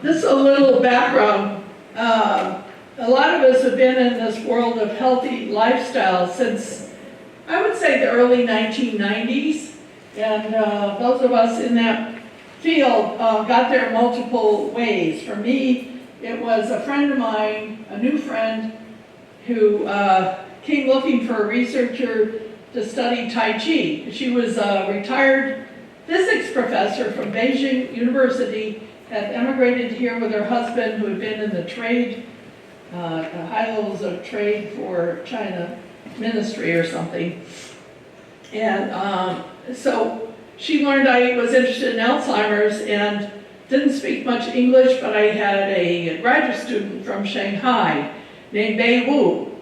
this is a little background. A lot of us have been in this world of healthy lifestyle since, I would say, the early 1990s. And those of us in that field got there multiple ways. For me, it was a friend of mine, a new friend, who came looking for a researcher to study Tai Chi. She was a retired physics professor from Beijing University, had emigrated here with her husband, who had been in the trade, high levels of trade for China ministry or something. And so she learned I was interested in Alzheimer's and didn't speak much English, but I had a graduate student from Shanghai named Bei Wu,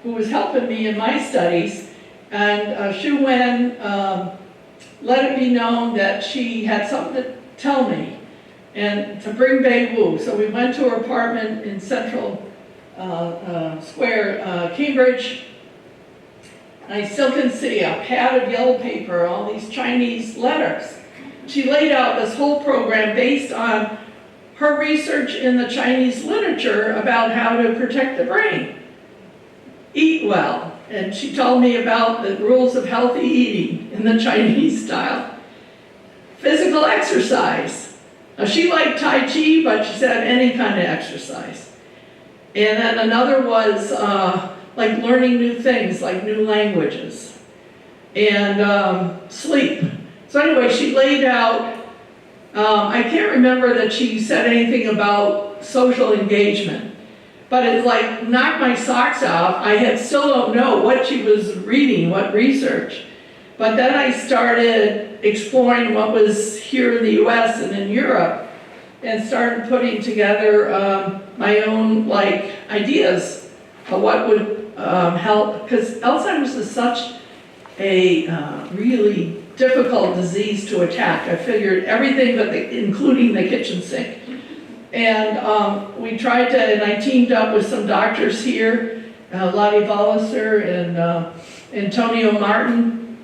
who was helping me in my studies. And Xu Wen let it be known that she had something to tell me and to bring Bei Wu. So we went to her apartment in Central Square, Cambridge. I still can see a pad of yellow paper, all these Chinese letters. She laid out this whole program based on her research in the Chinese literature about how to protect the brain. Eat well. And she told me about the rules of healthy eating in the Chinese style. Physical exercise. Now, she liked Tai Chi, but she said any kind of exercise. And then another was like learning new things, like new languages. And sleep. So anyway, she laid out, I can't remember that she said anything about social engagement. But it like knocked my socks off. I still don't know what she was reading, what research. But then I started exploring what was here in the US and in Europe and started putting together my own like ideas of what would help. Because Alzheimer's is such a really difficult disease to attack. I figured everything but including the kitchen sink. And we tried to, and I teamed up with some doctors here, Lottie Volliser and Antonio Martin.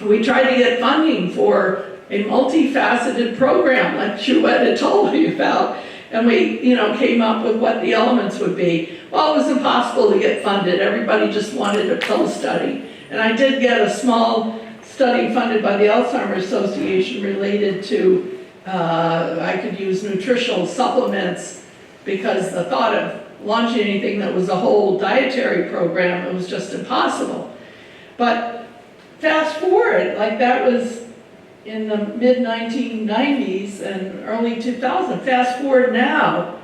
We tried to get funding for a multifaceted program like Xu Wen had told me about. And we, came up with what the elements would be. Well, it was impossible to get funded. Everybody just wanted a pill study. And I did get a small study funded by the Alzheimer's Association related to I could use nutritional supplements, because the thought of launching anything that was a whole dietary program, it was just impossible. But fast forward, like that was in the mid-1990s and early 2000s. Fast forward now,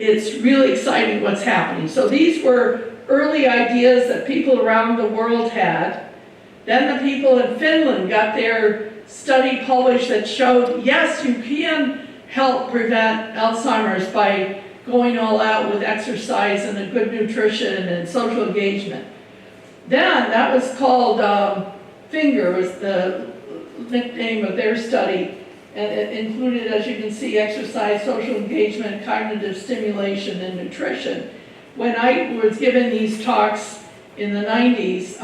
it's really exciting what's happening. So these were early ideas that people around the world had. Then the people in Finland got their study published that showed, yes, you can help prevent Alzheimer's by going all out with exercise and a good nutrition and social engagement. Then that was called FINGER, was the nickname of their study, and it included, as you can see, exercise, social engagement, cognitive stimulation, and nutrition. When I was giving these talks in the 90s,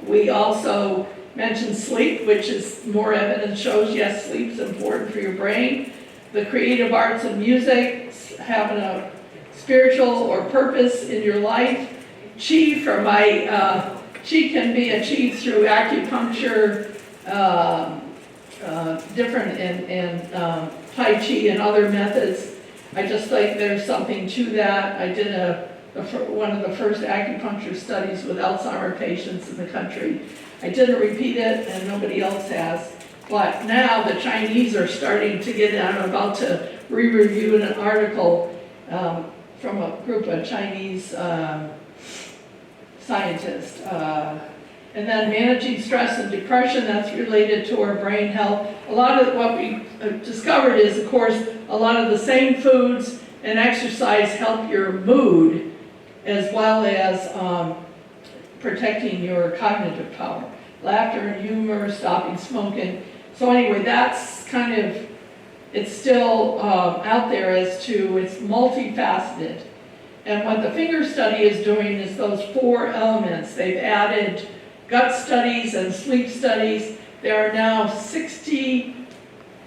we also mentioned sleep, which is more evidence shows, yes, sleep's important for your brain. The creative arts and music, having a spiritual or purpose in your life. Qi, qi can be achieved through acupuncture, different and Tai Chi and other methods. I just think there's something to that. I did one of the first acupuncture studies with Alzheimer patients in the country. I didn't repeat it, and nobody else has. But now the Chinese are starting to get it. I'm about to re-review an article from a group of Chinese scientists. And then managing stress and depression, that's related to our brain health. A lot of what we discovered is, of course, a lot of the same foods and exercise help your mood, as well as protecting your cognitive power. Laughter and humor, stopping smoking. So anyway, that's kind of, it's still out there as to, it's multifaceted. And what the FINGER study is doing is those 4 elements. They've added gut studies and sleep studies. There are now 64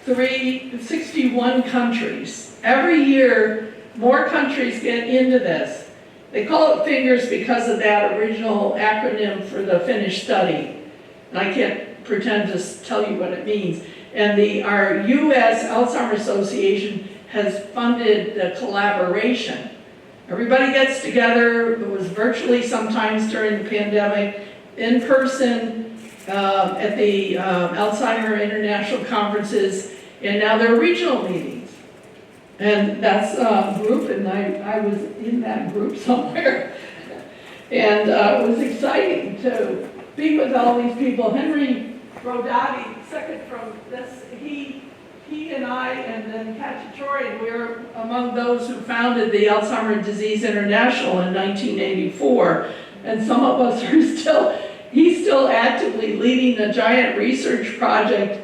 61 countries. Every year, more countries get into this. They call it FINGERS because of that original acronym for the Finnish study. And I can't pretend to tell you what it means. And our U.S. Alzheimer's Association has funded the collaboration. Everybody gets together. It was virtually sometimes during the pandemic, in person at the Alzheimer International Conferences, and now they're regional meetings. And that's a group, and I was in that group somewhere. And it was exciting to be with all these people. Henry Brodati, second from this, he and I, and then Cacciatore, we were among those who founded the Alzheimer's Disease International in 1984. And some of us are he's still actively leading a giant research project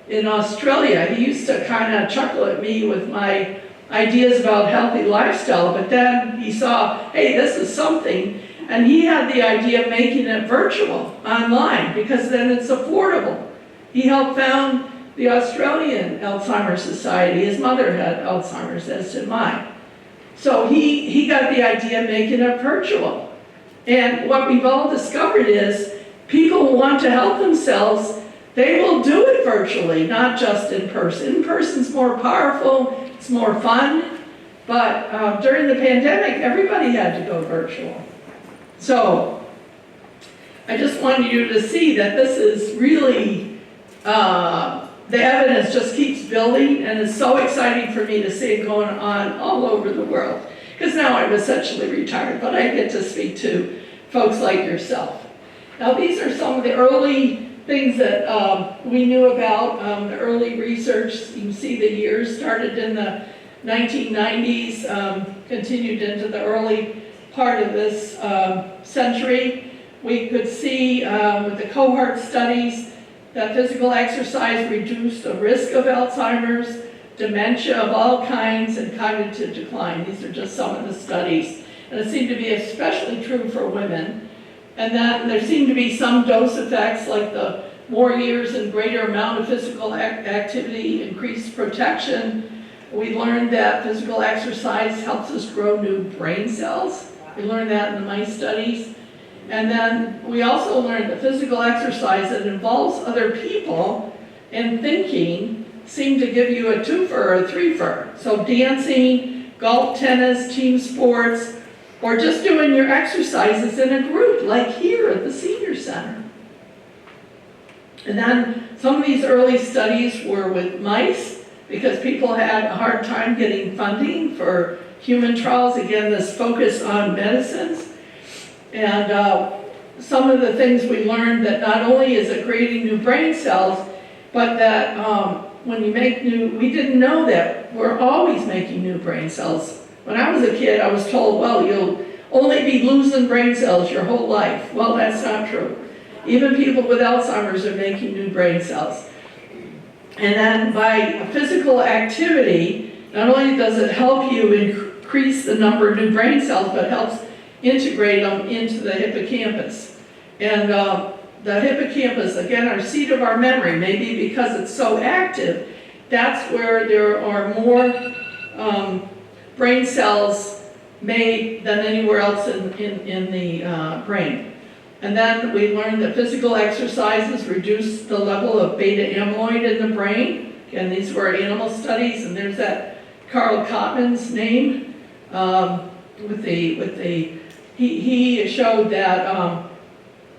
in Australia. He used to kind of chuckle at me with my ideas about healthy lifestyle, but then he saw, hey, this is something, and he had the idea of making it virtual, online, because then it's affordable. He helped found the Australian Alzheimer's Society. His mother had Alzheimer's, as did mine. So he got the idea of making it virtual. And what we've all discovered is people who want to help themselves, they will do it virtually, not just in person. In person's more powerful, it's more fun, but during the pandemic, everybody had to go virtual. So I just wanted you to see that this is really, the evidence just keeps building, and it's so exciting for me to see it going on all over the world. Because now I'm essentially retired, but I get to speak to folks like yourself. Now these are some of the early things that we knew about, the early research. You can see the years started in the 1990s, continued into the early part of this century. We could see with the cohort studies that physical exercise reduced the risk of Alzheimer's, dementia of all kinds, and cognitive decline. These are just some of the studies. And it seemed to be especially true for women. And then there seemed to be some dose effects, like the more years and greater amount of physical activity, increased protection. We learned that physical exercise helps us grow new brain cells. We learned that in the mice studies. And then we also learned that physical exercise that involves other people and thinking seem to give you a twofer or a threefer. So dancing, golf, tennis, team sports, or just doing your exercises in a group, like here at the Senior Center. And then some of these early studies were with mice, because people had a hard time getting funding for human trials. Again, this focus on medicines. And some of the things we learned, that not only is it creating new brain cells, but that when you make we didn't know that we're always making new brain cells. When I was a kid, I was told, well, you'll only be losing brain cells your whole life. Well, that's not true. Even people with Alzheimer's are making new brain cells. And then by physical activity, not only does it help you increase the number of new brain cells, but helps integrate them into the hippocampus. And the hippocampus, again, our seat of our memory, maybe because it's so active, that's where there are more brain cells made than anywhere else in the brain. And then we learned that physical exercises reduce the level of beta amyloid in the brain. Again, these were animal studies, and there's that Carl Kottman's name he showed that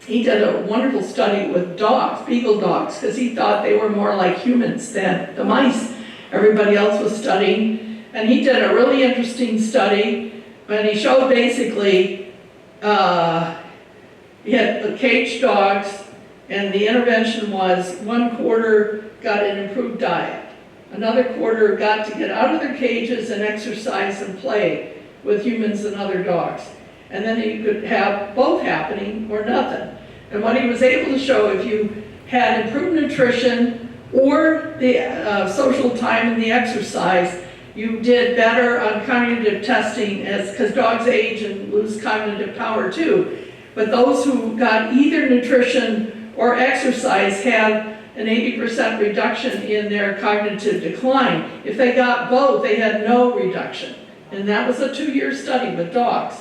he did a wonderful study with dogs, beagle dogs, because he thought they were more like humans than the mice everybody else was studying. And he did a really interesting study, and he showed basically he had the caged dogs, and the intervention was 1/4 got an improved diet. Another quarter got to get out of their cages and exercise and play with humans and other dogs. And then you could have both happening or nothing. And what he was able to show, if you had improved nutrition or the social time and the exercise, you did better on cognitive testing, because dogs age and lose cognitive power too. But those who got either nutrition or exercise had an 80% reduction in their cognitive decline. If they got both, they had no reduction. And that was a 2-year study with dogs.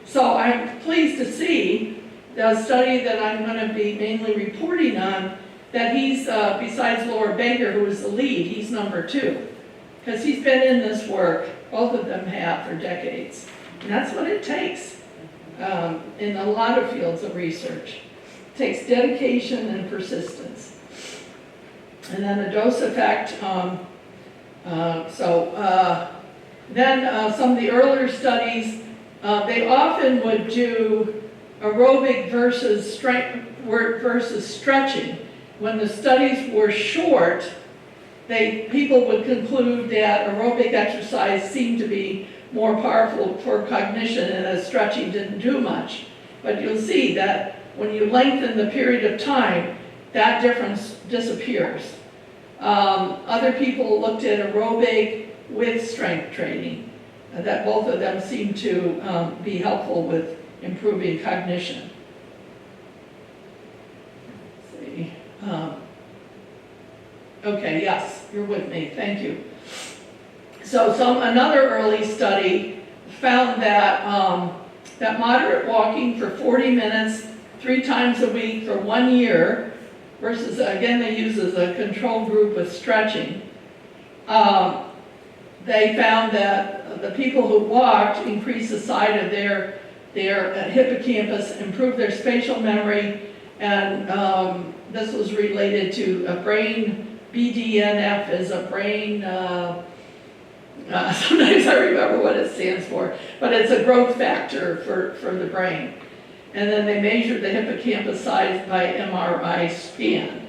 So I'm pleased to see the study that I'm going to be mainly reporting on, that he's, besides Laura Baker, who is the lead, he's number 2. Because he's been in this work, both of them have, for decades. And that's what it takes in a lot of fields of research. It takes dedication and persistence. And then the dose effect, then some of the earlier studies, they often would do aerobic versus strength versus stretching. When the studies were short, people would conclude that aerobic exercise seemed to be more powerful for cognition and that stretching didn't do much. But you'll see that when you lengthen the period of time, that difference disappears. Other people looked at aerobic with strength training, that both of them seem to be helpful with improving cognition. Let's see. Okay, yes, you're with me, thank you. So another early study found that, that moderate walking for 40 minutes, 3 times a week for 1 year, versus, again, they use as a control group with stretching. They found that the people who walked increased the size of their hippocampus, improved their spatial memory, and this was related to a brain, BDNF is a brain, sometimes I remember what it stands for, but it's a growth factor for the brain. And then they measured the hippocampus size by MRI scan.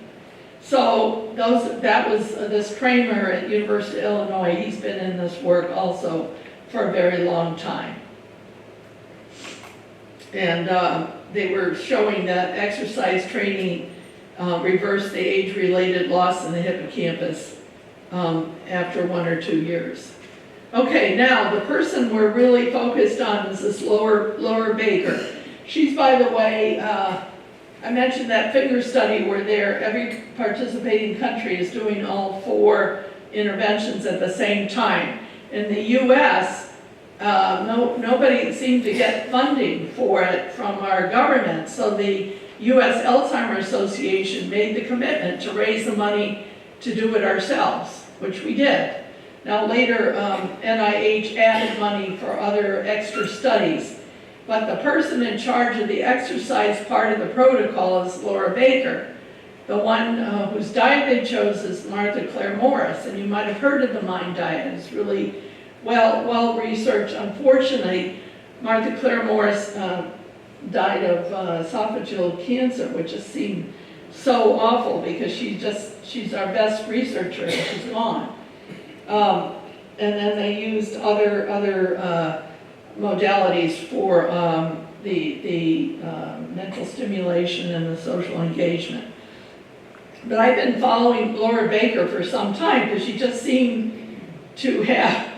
So that was this Kramer at University of Illinois. He's been in this work also for a very long time. And they were showing that exercise training reversed the age-related loss in the hippocampus after 1 or 2 years. Okay, now the person we're really focused on is this Laura Baker. She's, by the way, I mentioned that finger study where every participating country is doing all 4 interventions at the same time. In the U.S., nobody seemed to get funding for it from our government, so the U.S. Alzheimer Association made the commitment to raise the money to do it ourselves, which we did. Now later, NIH added money for other extra studies, but the person in charge of the exercise part of the protocol is Laura Baker. The one whose diet they chose is Martha Claire Morris, and you might have heard of the MIND diet. It's really well researched. Unfortunately, Martha Claire Morris died of esophageal cancer, which just seemed so awful because she's our best researcher and she's gone. And then they used other modalities for the mental stimulation and the social engagement. But I've been following Laura Baker for some time because she just seemed to have,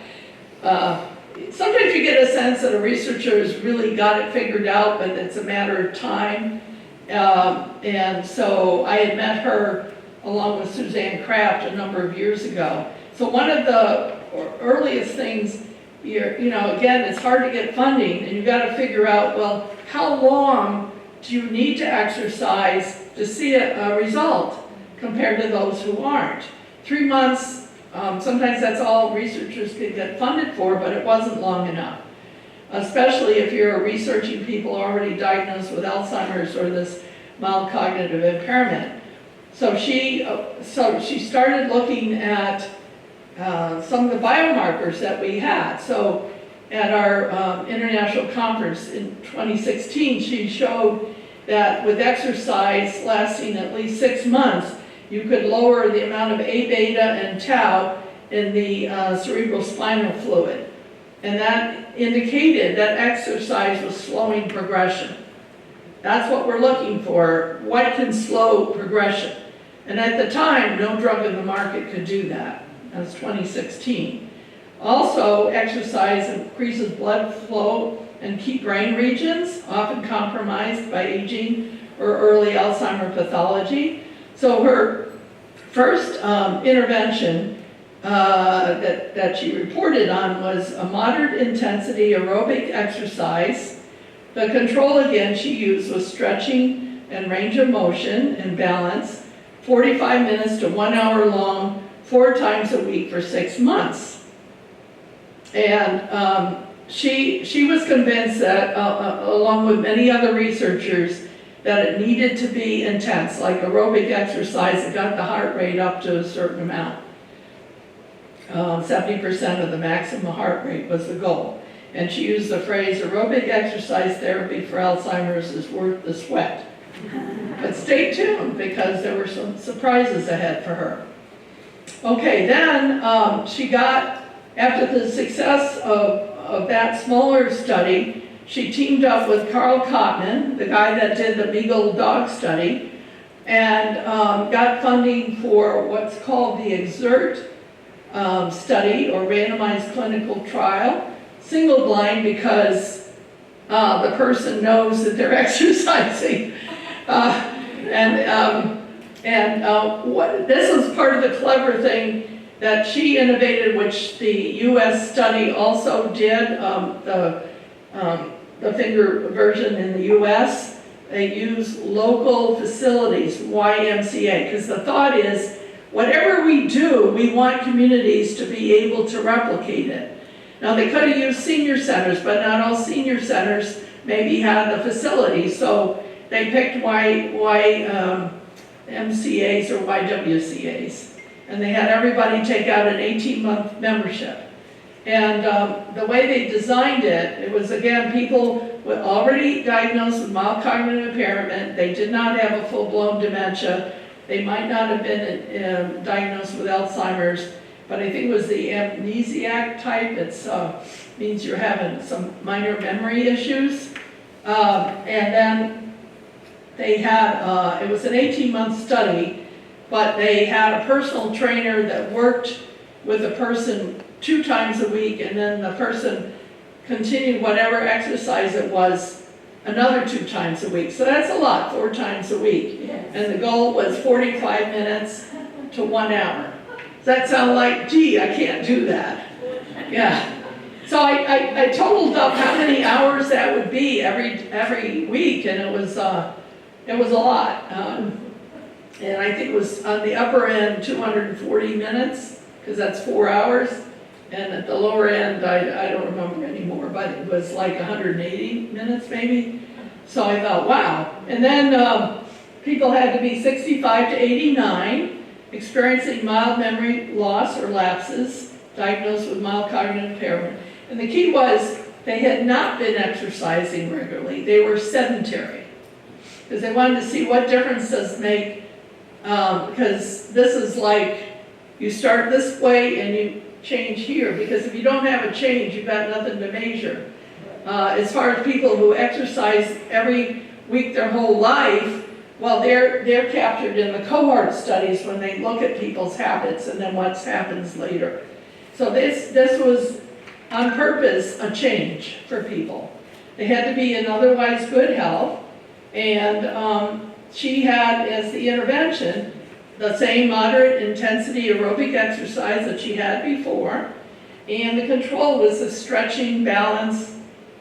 sometimes you get a sense that a researcher has really got it figured out, but it's a matter of time. And so I had met her along with Suzanne Kraft a number of years ago. So one of the earliest things, again, it's hard to get funding, and you've got to figure out, well, how long do you need to exercise to see a result compared to those who aren't? 3 months, sometimes that's all researchers could get funded for, but it wasn't long enough, especially if you're researching people already diagnosed with Alzheimer's or this mild cognitive impairment. So she started looking at some of the biomarkers that we had. So at our international conference in 2016, she showed that with exercise lasting at least 6 months, you could lower the amount of A beta and tau in the cerebrospinal fluid. And that indicated that exercise was slowing progression. That's what we're looking for. What can slow progression? And at the time, no drug in the market could do that. That's 2016. Also, exercise increases blood flow in key brain regions, often compromised by aging or early Alzheimer pathology. So her first intervention that she reported on was a moderate intensity aerobic exercise. The control again she used was stretching and range of motion and balance, 45 minutes to 1 hour long, 4 times a week for 6 months. And she was convinced that, along with many other researchers, that it needed to be intense, like aerobic exercise. It got the heart rate up to a certain amount. 70% of the maximum heart rate was the goal. And she used the phrase, aerobic exercise therapy for Alzheimer's is worth the sweat. But stay tuned, because there were some surprises ahead for her. Okay, then she got, after the success of that smaller study, she teamed up with Carl Kottman, the guy that did the Beagle dog study, and got funding for what's called the EXERT study, or randomized clinical trial, single blind, because the person knows that they're exercising. This was part of the clever thing that she innovated, which the U.S. study also did, the finger version in the U.S. They use local facilities, YMCA, because the thought is, whatever we do, we want communities to be able to replicate it. Now, they could have used senior centers, but not all senior centers maybe had the facility, so they picked MCAs or YWCAs, and they had everybody take out an 18-month membership. And the way they designed it, it was, again, people were already diagnosed with mild cognitive impairment. They did not have a full-blown dementia. They might not have been diagnosed with Alzheimer's, but I think it was the amnesiac type. It means you're having some minor memory issues. And then they had, it was an 18-month study, but they had a personal trainer that worked with the person 2 times a week, and then the person continued whatever exercise it was another 2 times a week. So that's a lot, 4 times a week. Yes. And the goal was 45 minutes to 1 hour. Does that sound like, gee, I can't do that? Yeah. So I totaled up how many hours that would be every week, and it was a lot. And I think it was on the upper end 240 minutes, because that's 4 hours. And at the lower end, I don't remember anymore, but it was like 180 minutes maybe. So I thought, wow. And then people had to be 65 to 89, experiencing mild memory loss or lapses, diagnosed with mild cognitive impairment. And the key was they had not been exercising regularly. They were sedentary, because they wanted to see what difference does it make, because this is like you start this way and you change here, because if you don't have a change, you've got nothing to measure. As far as people who exercise every week their whole life, well, they're captured in the cohort studies when they look at people's habits and then what happens later. So this was on purpose a change for people. They had to be in otherwise good health, and she had as the intervention the same moderate intensity aerobic exercise that she had before, and the control was the stretching, balance,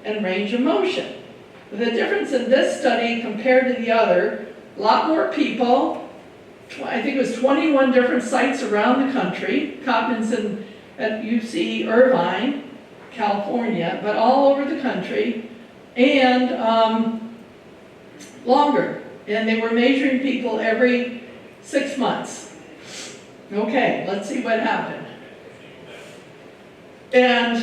and range of motion. The difference in this study compared to the other, a lot more people, I think it was 21 different sites around the country. Kottman's at UC Irvine, California, but all over the country, and longer. And they were measuring people every 6 months. Okay, let's see what happened. And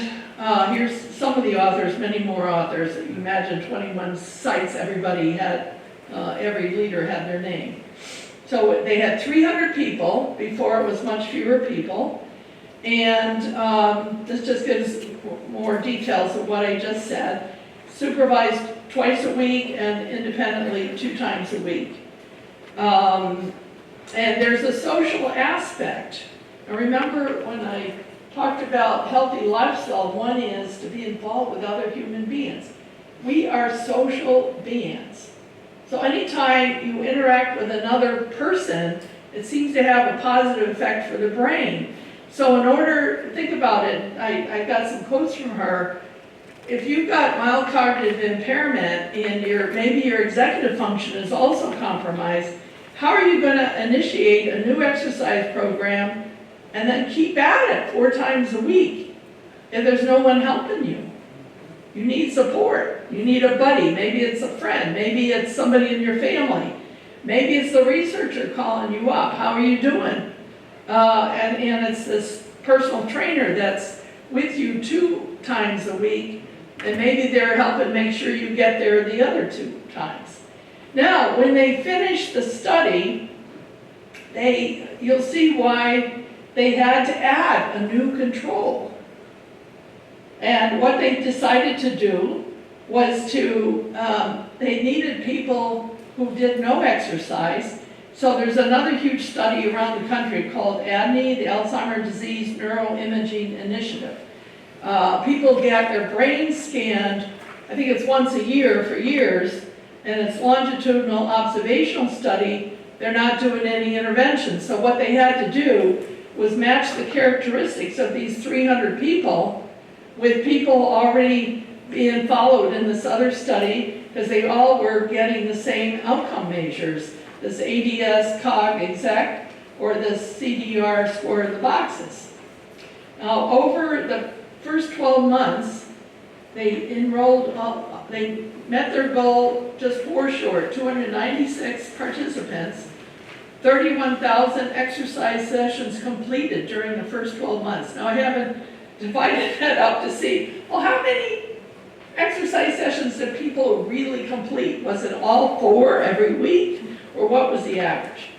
here's some of the authors, many more authors. Imagine 21 sites, everybody had, every leader had their name. So they had 300 people, before it was much fewer people. And this just gives more details of what I just said. Supervised twice a week and independently 2 times a week. And there's a social aspect. I remember when I talked about healthy lifestyle, one is to be involved with other human beings. We are social beings. So anytime you interact with another person, It seems to have a positive effect for the brain. So in order, think about it, I got some quotes from her. If you've got mild cognitive impairment and maybe your executive function is also compromised, how are you going to initiate a new exercise program and then keep at it 4 times a week if there's no one helping you? You need support. You need a buddy. Maybe it's a friend. Maybe it's somebody in your family. Maybe it's the researcher calling you up. How are you doing? And it's this personal trainer that's with you 2 times a week, and maybe they're helping make sure you get there the other 2 times. Now, when they finish the study, you'll see why they had to add a new control. And what they decided to do was they needed people who did no exercise. So there's another huge study around the country called ADNI, the Alzheimer Disease Neuroimaging Initiative. People get their brains scanned, I think it's once a year for years, and it's longitudinal observational study. They're not doing any intervention. So what they had to do was match the characteristics of these 300 people with people already being followed in this other study, because they all were getting the same outcome measures, this ADS, COG, exec, or this CDR score of the boxes. Now, over the first 12 months, they met their goal just 4 short, 296 participants, 31,000 exercise sessions completed during the first 12 months. Now, I haven't divided that up to see, well, how many exercise sessions did people really complete? Was it all 4 every week, or what was the average?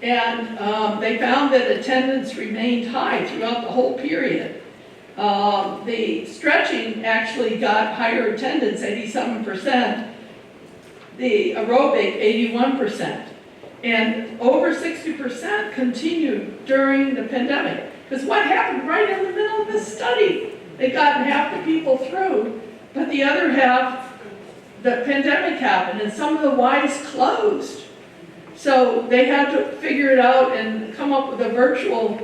And they found that attendance remained high throughout the whole period. The stretching actually got higher attendance, 87%, the aerobic, 81%. And over 60% continued during the pandemic. Because what happened right in the middle of this study? They got half the people through, but the other half, the pandemic happened, and some of the Ys closed. So they had to figure it out and come up with a virtual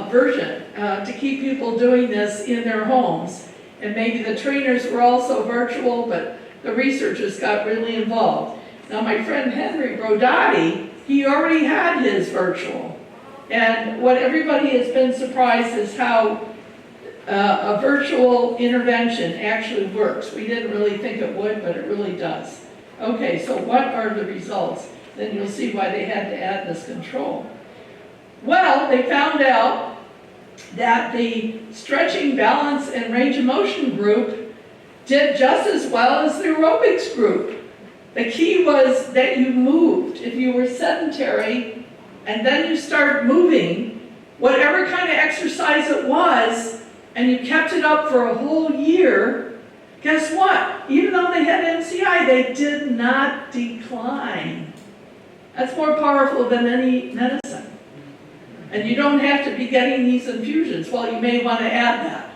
version to keep people doing this in their homes. And maybe the trainers were also virtual, but the researchers got really involved. Now, my friend Henry Brodati, he already had his virtual. And what everybody has been surprised is how a virtual intervention actually works. We didn't really think it would, but it really does. Okay, so what are the results? Then you'll see why they had to add this control. Well, they found out that the stretching, balance, and range of motion group did just as well as the aerobics group. The key was that you moved. If you were sedentary and then you start moving, whatever kind of exercise it was, and you kept it up for a whole year, guess what? Even though they had MCI, they did not decline. That's more powerful than any medicine. And you don't have to be getting these infusions. Well, you may want to add that.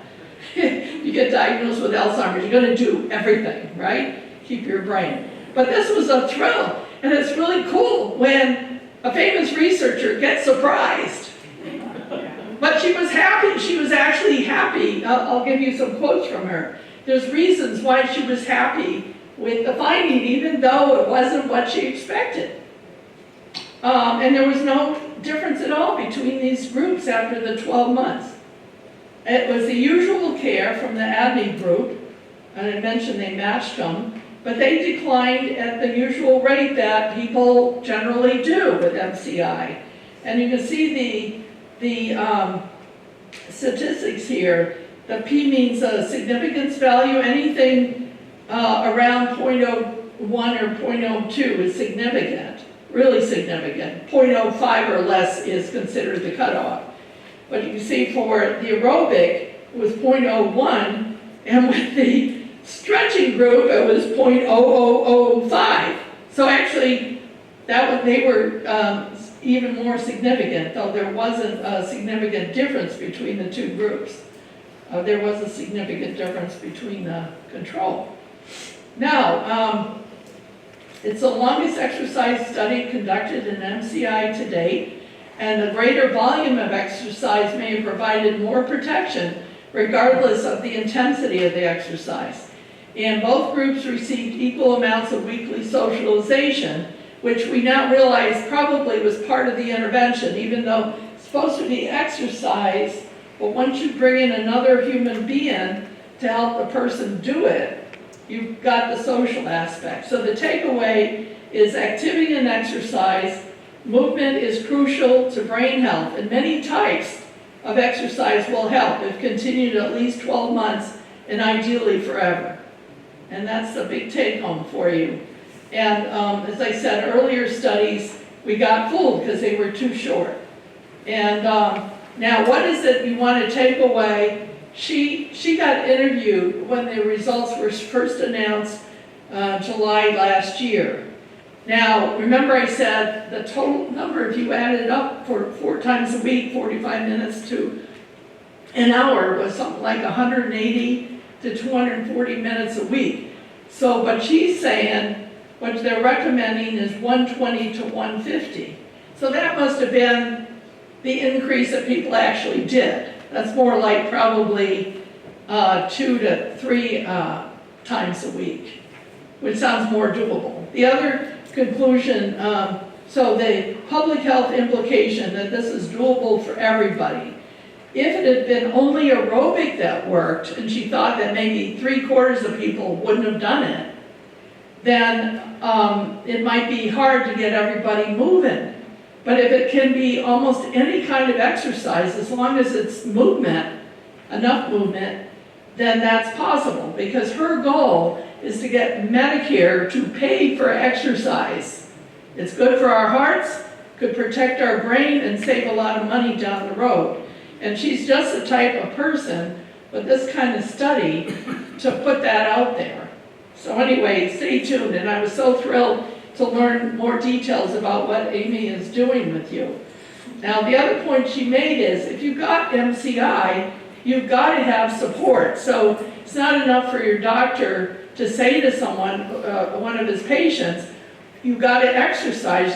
You get diagnosed with Alzheimer's, you're going to do everything, right? Keep your brain. But this was a thrill, and it's really cool when a famous researcher gets surprised. But she was happy. She was actually happy. I'll give you some quotes from her. There's reasons why she was happy with the finding, even though it wasn't what she expected. And there was no difference at all between these groups after the 12 months. It was the usual care from the ADNI group, and I mentioned they matched them, but they declined at the usual rate that people generally do with MCI. And you can see the statistics here. The P means a significance value. Anything around 0.01 or 0.02 is significant, really significant. 0.05 or less is considered the cutoff. But you can see for the aerobic, it was 0.01, and with the stretching group, it was 0.0005. So actually, they were even more significant, though there wasn't a significant difference between the two groups. There was a significant difference between the control. Now, It's the longest exercise study conducted in MCI to date, and the greater volume of exercise may have provided more protection regardless of the intensity of the exercise. And both groups received equal amounts of weekly socialization, which we now realize probably was part of the intervention, even though it's supposed to be exercise, but once you bring in another human being to help the person do it, you've got the social aspect. So the takeaway is activity and exercise. Movement is crucial to brain health, and many types of exercise will help if continued at least 12 months and ideally forever. And that's the big take home for you. And as I said, earlier studies, we got fooled because they were too short. And now what is it you want to take away? She got interviewed when the results were first announced July last year. Now, remember I said the total number, if you added up for 4 times a week, 45 minutes to an hour, was something like 180 to 240 minutes a week. So, but she's saying what they're recommending is 120 to 150. So that must have been the increase that people actually did. That's more like probably 2 to 3 times a week, which sounds more doable. The other conclusion, so the public health implication that this is doable for everybody. If it had been only aerobic that worked, and she thought that maybe 3/4 of people wouldn't have done it, then it might be hard to get everybody moving. But if it can be almost any kind of exercise, as long as it's movement, enough movement, then that's possible. Because her goal is to get Medicare to pay for exercise. It's good for our hearts, could protect our brain, and save a lot of money down the road. And she's just the type of person with this kind of study to put that out there. So anyway, stay tuned. And I was so thrilled to learn more details about what Amy is doing with you. Now, the other point she made is if you've got MCI, you've got to have support. So it's not enough for your doctor to say to someone, one of his patients, you've got to exercise.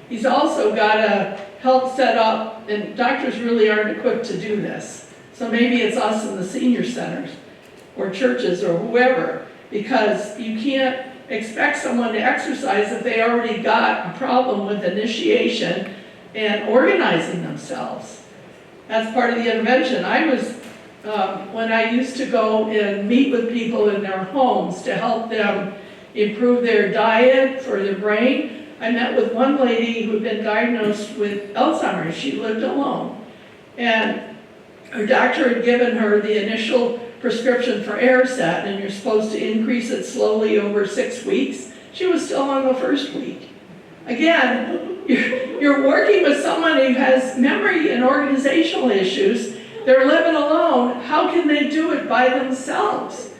He's also got to help set up, and doctors really aren't equipped to do this. So maybe it's us in the senior centers or churches or whoever, because you can't expect someone to exercise if they already got a problem with initiation and organizing themselves. That's part of the intervention. I was, when I used to go and meet with people in their homes to help them improve their diet for their brain, I met with one lady who had been diagnosed with Alzheimer's. She lived alone. And her doctor had given her the initial prescription for Aricept, and you're supposed to increase it slowly over 6 weeks. She was still on the first week. Again, you're working with someone who has memory and organizational issues. They're living alone. How can they do it by themselves?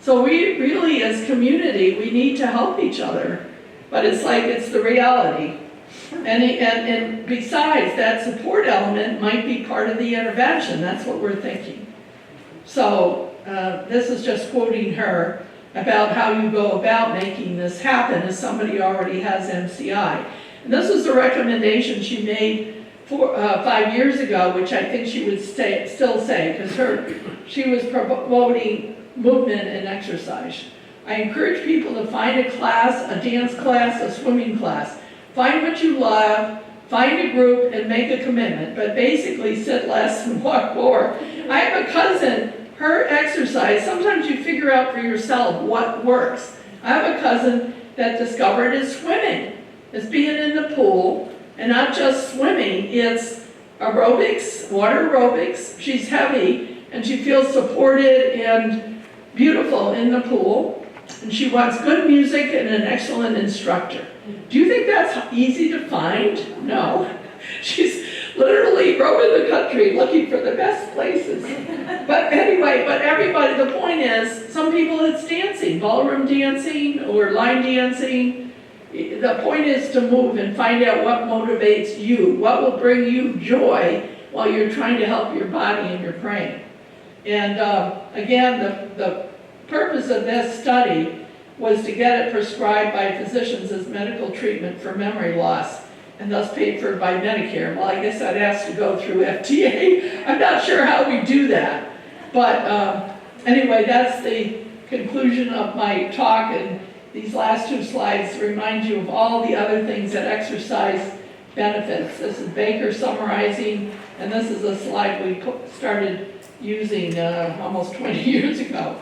So we really, as community, we need to help each other. But it's like, it's the reality. And besides, that support element might be part of the intervention. That's what we're thinking. So this is just quoting her about how you go about making this happen as somebody who already has MCI. And this was a recommendation she made 5 years ago, which I think she would still say, because she was promoting movement and exercise. I encourage people to find a class, a dance class, a swimming class. Find what you love, find a group, and make a commitment. But basically, sit less and walk more. I have a cousin, her exercise, sometimes you figure out for yourself what works. I have a cousin that discovered is swimming. It's being in the pool, and not just swimming, it's aerobics, water aerobics. She's heavy, and she feels supported and beautiful in the pool. And she wants good music and an excellent instructor. Do you think that's easy to find? No. She's literally roaming the country looking for the best places. But anyway, but everybody, the point is, some people it's dancing, ballroom dancing or line dancing. The point is to move and find out what motivates you, what will bring you joy while you're trying to help your body and your brain. And again, the purpose of this study was to get it prescribed by physicians as medical treatment for memory loss and thus paid for by Medicare. Well, I guess I'd ask to go through FDA. I'm not sure how we do that. But anyway, that's the conclusion of my talk, and these last two slides remind you of all the other things that exercise benefits. This is Baker summarizing, and this is a slide we started using almost 20 years ago.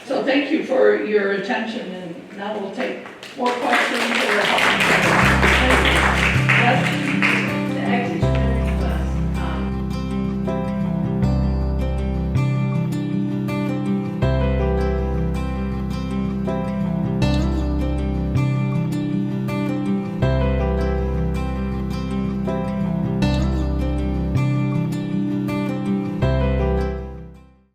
So thank you for your attention, and now we'll take more questions or help. Thank you. Yes.